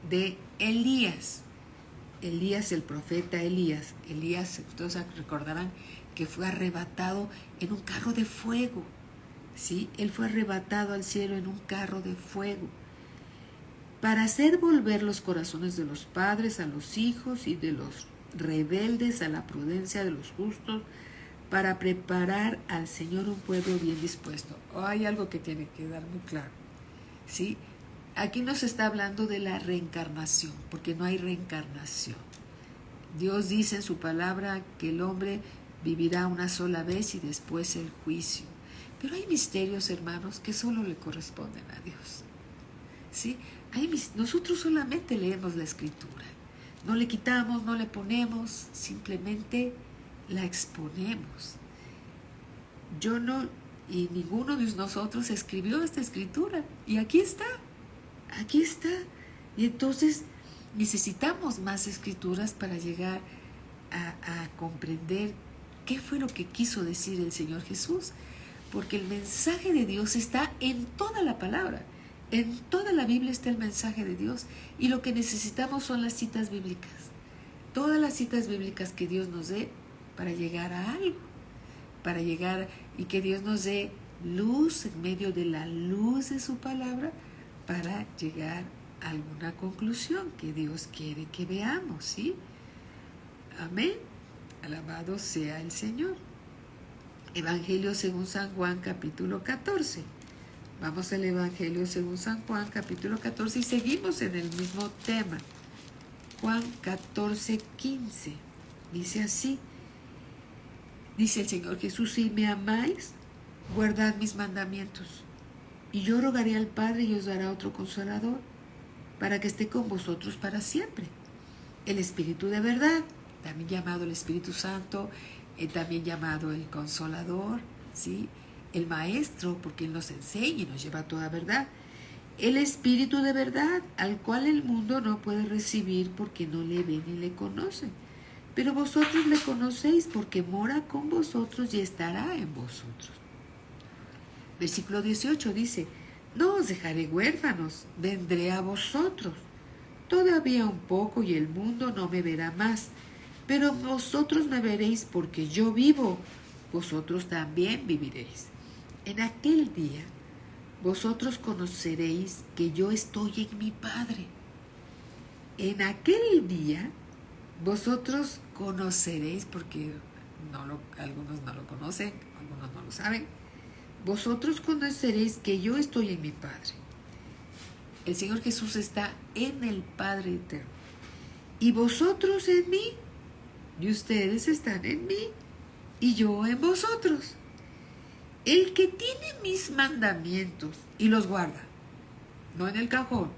de Elías. Elías, el profeta Elías, ustedes recordarán que fue arrebatado en un carro de fuego. ¿Sí? Él fue arrebatado al cielo en un carro de fuego, para hacer volver los corazones de los padres a los hijos y de los rebeldes a la prudencia de los justos, para preparar al Señor un pueblo bien dispuesto. Hay algo que tiene que quedar muy claro, ¿sí? Aquí nos está hablando de la reencarnación, porque no hay reencarnación. Dios dice en su palabra que el hombre vivirá una sola vez y después el juicio. Pero hay misterios, hermanos, que solo le corresponden a Dios. ¿Sí? Nosotros solamente leemos la Escritura. No le quitamos, no le ponemos, simplemente la exponemos. Yo no, y ninguno de nosotros escribió esta Escritura. Y aquí está. Y entonces necesitamos más Escrituras para llegar a comprender qué fue lo que quiso decir el Señor Jesús. Porque el mensaje de Dios está en toda la palabra. En toda la Biblia está el mensaje de Dios. Y lo que necesitamos son las citas bíblicas. Todas las citas bíblicas que Dios nos dé para llegar a algo. Para llegar y que Dios nos dé luz en medio de la luz de su palabra para llegar a alguna conclusión que Dios quiere que veamos, ¿sí? Amén. Alabado sea el Señor. Evangelio según San Juan, capítulo 14. Vamos al Evangelio según San Juan, capítulo 14, y seguimos en el mismo tema. Juan 14:15. Dice así: Dice el Señor Jesús: si me amáis, guardad mis mandamientos. Y yo rogaré al Padre y os dará otro consolador, para que esté con vosotros para siempre. El Espíritu de verdad, también llamado el Espíritu Santo, también llamado el Consolador, ¿sí? El Maestro, porque Él nos enseña y nos lleva a toda verdad. El Espíritu de verdad, al cual el mundo no puede recibir porque no le ve ni le conoce. Pero vosotros le conocéis porque mora con vosotros y estará en vosotros. Versículo 18 dice: no os dejaré huérfanos, vendré a vosotros. Todavía un poco y el mundo no me verá más, pero vosotros me veréis porque yo vivo, vosotros también viviréis. En aquel día vosotros conoceréis que yo estoy en mi Padre. En aquel día vosotros conoceréis, porque algunos no lo conocen, algunos no lo saben. Vosotros conoceréis que yo estoy en mi Padre. El Señor Jesús está en el Padre eterno. Y vosotros en mí, y ustedes están en mí, y yo en vosotros. El que tiene mis mandamientos y los guarda, no en el cajón,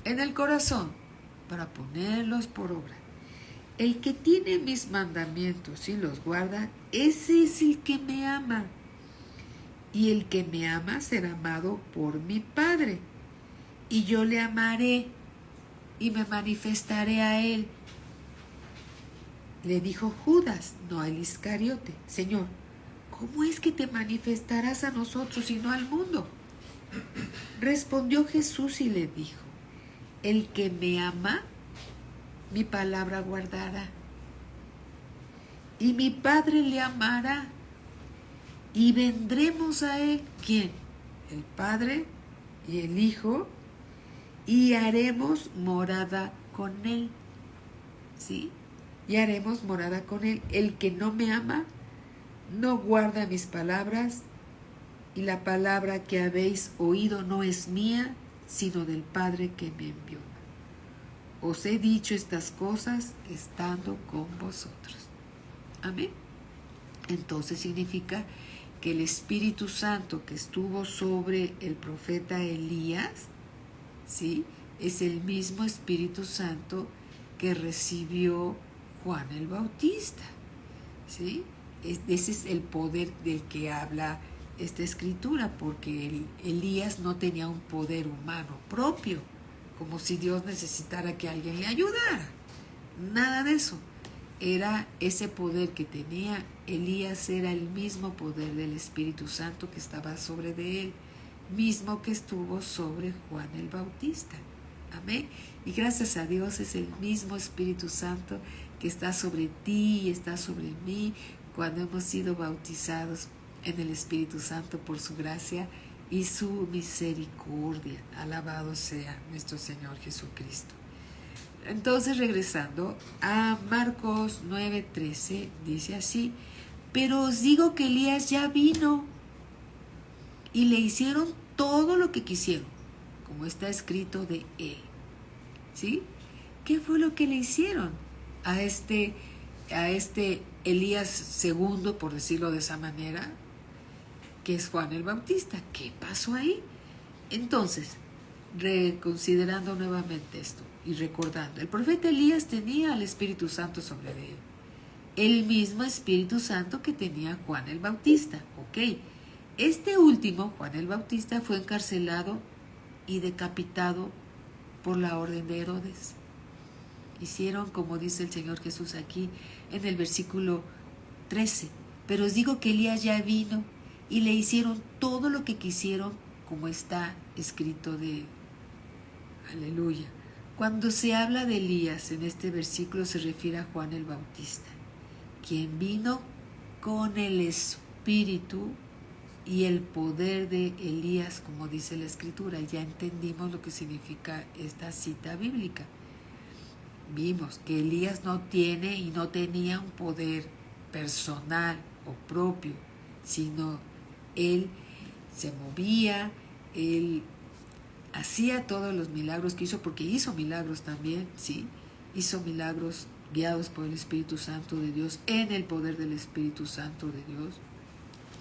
en el corazón, para ponerlos por obra. El que tiene mis mandamientos y los guarda, ese es el que me ama. Y el que me ama será amado por mi Padre. Y yo le amaré y me manifestaré a él. Le dijo Judas, no al Iscariote: Señor, ¿cómo es que te manifestarás a nosotros y no al mundo? Respondió Jesús y le dijo: el que me ama, mi palabra guardará. Y mi Padre le amará. Y vendremos a él. ¿Quién? El Padre y el Hijo. Y haremos morada con él. ¿Sí? Y haremos morada con él. El que no me ama, no guarda mis palabras, y la palabra que habéis oído no es mía, sino del Padre que me envió. Os he dicho estas cosas estando con vosotros. Amén. Entonces significa que el Espíritu Santo que estuvo sobre el profeta Elías, ¿sí?, es el mismo Espíritu Santo que recibió Juan el Bautista, ¿sí? Ese es el poder del que habla esta escritura, porque Elías no tenía un poder humano propio, como si Dios necesitara que alguien le ayudara. Nada de eso. Era ese poder que tenía Elías, era el mismo poder del Espíritu Santo que estaba sobre de él, mismo que estuvo sobre Juan el Bautista. Amén. Y gracias a Dios es el mismo Espíritu Santo que está sobre ti y está sobre mí cuando hemos sido bautizados en el Espíritu Santo por su gracia y su misericordia. Alabado sea nuestro Señor Jesucristo. Entonces, regresando a Marcos 9:13, dice así: pero os digo que Elías ya vino y le hicieron todo lo que quisieron, como está escrito de él. ¿Sí? ¿Qué fue lo que le hicieron a este Elías segundo, por decirlo de esa manera, que es Juan el Bautista? ¿Qué pasó ahí? Entonces, reconsiderando nuevamente esto y recordando, el profeta Elías tenía al Espíritu Santo sobre él, el mismo Espíritu Santo que tenía Juan el Bautista. Ok, este último, Juan el Bautista, fue encarcelado y decapitado por la orden de Herodes. Hicieron, como dice el Señor Jesús aquí en el versículo 13, pero os digo que Elías ya vino y le hicieron todo lo que quisieron, como está escrito de él. Aleluya. Cuando se habla de Elías en este versículo se refiere a Juan el Bautista, quien vino con el Espíritu y el poder de Elías, como dice la Escritura. Ya entendimos lo que significa esta cita bíblica. Vimos que Elías no tiene y no tenía un poder personal o propio, sino él se movía, él hacía todos los milagros que hizo, porque hizo milagros también, ¿sí? Hizo milagros guiados por el Espíritu Santo de Dios, en el poder del Espíritu Santo de Dios.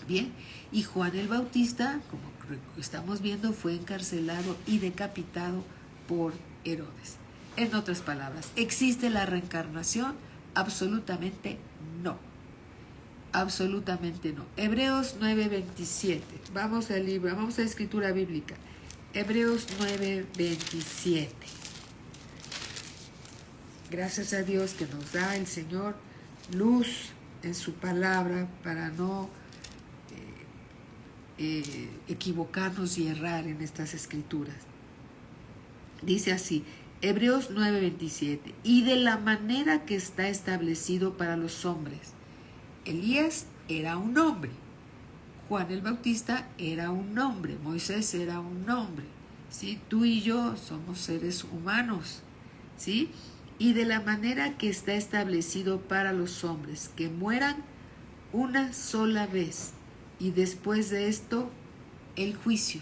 Bien, y Juan el Bautista, como estamos viendo, fue encarcelado y decapitado por Herodes. En otras palabras, ¿existe la reencarnación? Absolutamente no. Absolutamente no. Hebreos 9:27. Vamos al libro, vamos a la escritura bíblica. Hebreos 9:27. Gracias a Dios que nos da el Señor luz en su palabra para no equivocarnos y errar en estas escrituras. Dice así, Hebreos 9:27, y de la manera que está establecido para los hombres. Elías era un hombre, Juan el Bautista era un hombre, Moisés era un hombre, ¿sí? Tú y yo somos seres humanos, ¿sí? Y de la manera que está establecido para los hombres, que mueran una sola vez, y después de esto, el juicio.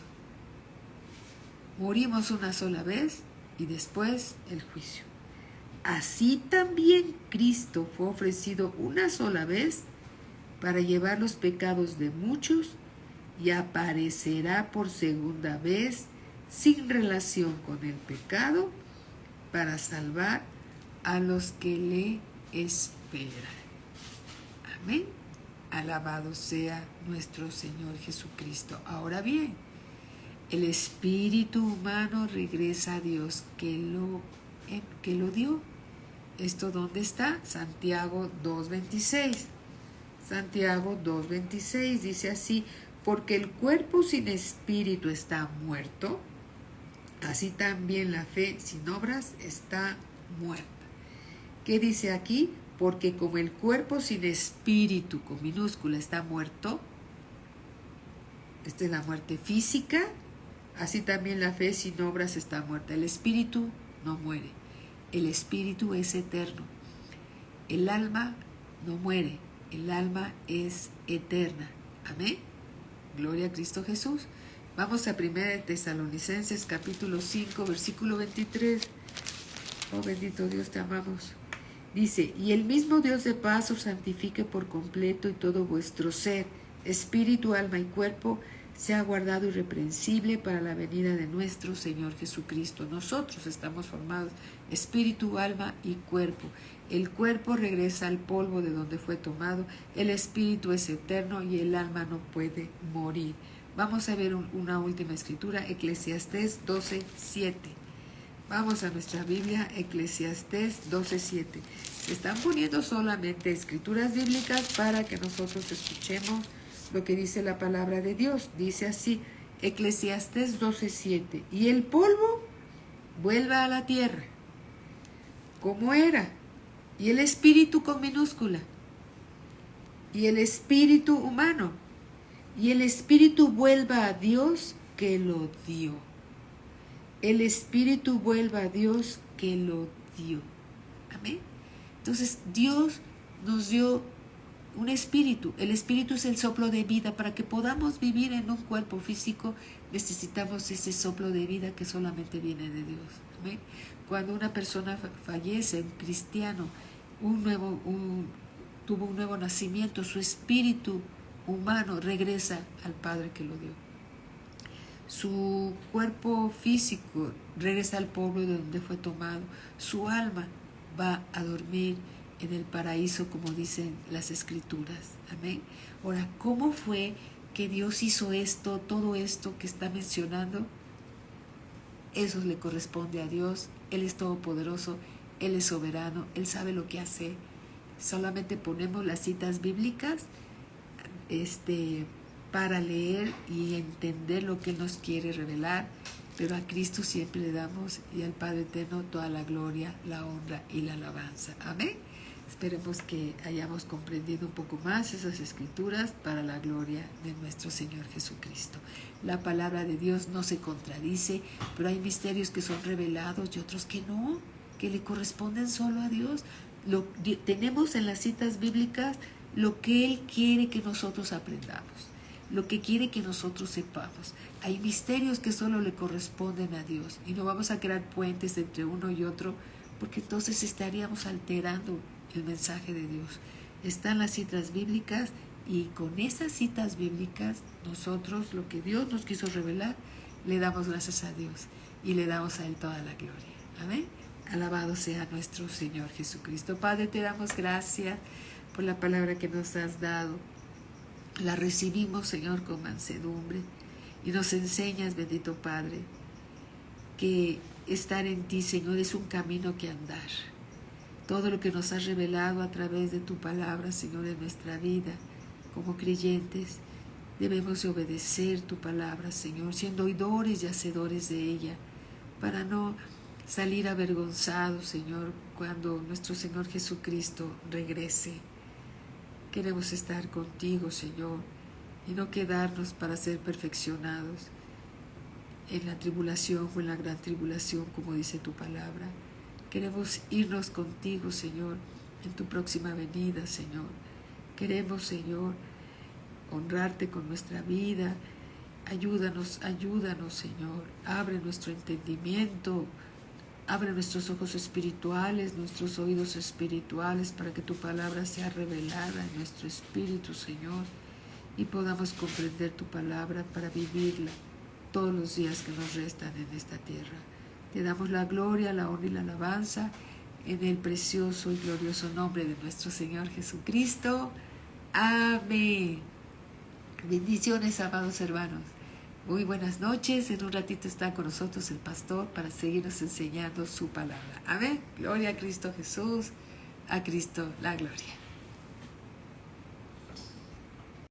Morimos una sola vez y después el juicio. Así también Cristo fue ofrecido una sola vez para llevar los pecados de muchos y aparecerá por segunda vez sin relación con el pecado para salvar a los que le esperan. Amén. Alabado sea nuestro Señor Jesucristo. Ahora bien, el espíritu humano regresa a Dios que lo dio. ¿Esto dónde está? Santiago 2:26. Santiago 2:26 dice así, porque el cuerpo sin espíritu está muerto, así también la fe sin obras está muerta. ¿Qué dice aquí? Porque como el cuerpo sin espíritu, con minúscula, está muerto, esta es la muerte física, así también la fe sin obras está muerta. El espíritu no muere, el espíritu es eterno. El alma no muere, el alma es eterna. Amén. Gloria a Cristo Jesús. Vamos a 1 Tesalonicenses capítulo 5, versículo 23. Oh, bendito Dios, te amamos. Dice, y el mismo Dios de paz os santifique por completo y todo vuestro ser, espíritu, alma y cuerpo, sea guardado irreprensible para la venida de nuestro Señor Jesucristo. Nosotros estamos formados espíritu, alma y cuerpo. El cuerpo regresa al polvo de donde fue tomado, el espíritu es eterno y el alma no puede morir. Vamos a ver una última escritura, Eclesiastés 12:7. Vamos a nuestra Biblia, Eclesiastés 12:7. Se están poniendo solamente escrituras bíblicas para que nosotros escuchemos lo que dice la palabra de Dios. Dice así, Eclesiastés 12:7. Y el polvo vuelve a la tierra, como era, y el espíritu con minúscula, y el espíritu humano, y el espíritu vuelva a Dios que lo dio. El espíritu vuelva a Dios que lo dio. Amén. Entonces Dios nos dio un espíritu. El espíritu es el soplo de vida. Para que podamos vivir en un cuerpo físico necesitamos ese soplo de vida que solamente viene de Dios. Amén. Cuando una persona fallece, un cristiano, tuvo un nuevo nacimiento, su espíritu humano regresa al Padre que lo dio. Su cuerpo físico regresa al polvo de donde fue tomado. Su alma va a dormir en el paraíso, como dicen las escrituras. Amén. Ahora, ¿cómo fue que Dios hizo esto, todo esto que está mencionando? Eso le corresponde a Dios. Él es todopoderoso, Él es soberano, Él sabe lo que hace. Solamente ponemos las citas bíblicas para leer y entender lo que Él nos quiere revelar, pero a Cristo siempre le damos y al Padre Eterno toda la gloria, la honra y la alabanza. Amén. Esperemos que hayamos comprendido un poco más esas escrituras para la gloria de nuestro Señor Jesucristo. La palabra de Dios no se contradice, pero hay misterios que son revelados y otros que no, que le corresponden solo a Dios. Tenemos en las citas bíblicas lo que Él quiere que nosotros aprendamos, lo que quiere que nosotros sepamos. Hay misterios que solo le corresponden a Dios y no vamos a crear puentes entre uno y otro porque entonces estaríamos alterando el mensaje de Dios. Están las citas bíblicas y con esas citas bíblicas nosotros lo que Dios nos quiso revelar, le damos gracias a Dios y le damos a Él toda la gloria. Amén. Alabado sea nuestro Señor Jesucristo. Padre, te damos gracias por la palabra que nos has dado. La recibimos, Señor, con mansedumbre y nos enseñas, bendito Padre, que estar en ti, Señor, es un camino que andar. Todo lo que nos has revelado a través de tu palabra, Señor, en nuestra vida como creyentes, debemos de obedecer tu palabra, Señor, siendo oidores y hacedores de ella, para no salir avergonzados, Señor, cuando nuestro Señor Jesucristo regrese. Queremos estar contigo, Señor, y no quedarnos para ser perfeccionados en la tribulación o en la gran tribulación, como dice tu palabra. Queremos irnos contigo, Señor, en tu próxima venida, Señor. Queremos, Señor, honrarte con nuestra vida. Ayúdanos, Señor. Abre nuestro entendimiento, abre nuestros ojos espirituales, nuestros oídos espirituales, para que tu palabra sea revelada en nuestro espíritu, Señor, y podamos comprender tu palabra para vivirla todos los días que nos restan en esta tierra. Te damos la gloria, la honra y la alabanza en el precioso y glorioso nombre de nuestro Señor Jesucristo. Amén. Bendiciones, amados hermanos. Muy buenas noches. En un ratito está con nosotros el pastor para seguirnos enseñando su palabra. Amén. Gloria a Cristo Jesús. A Cristo la gloria.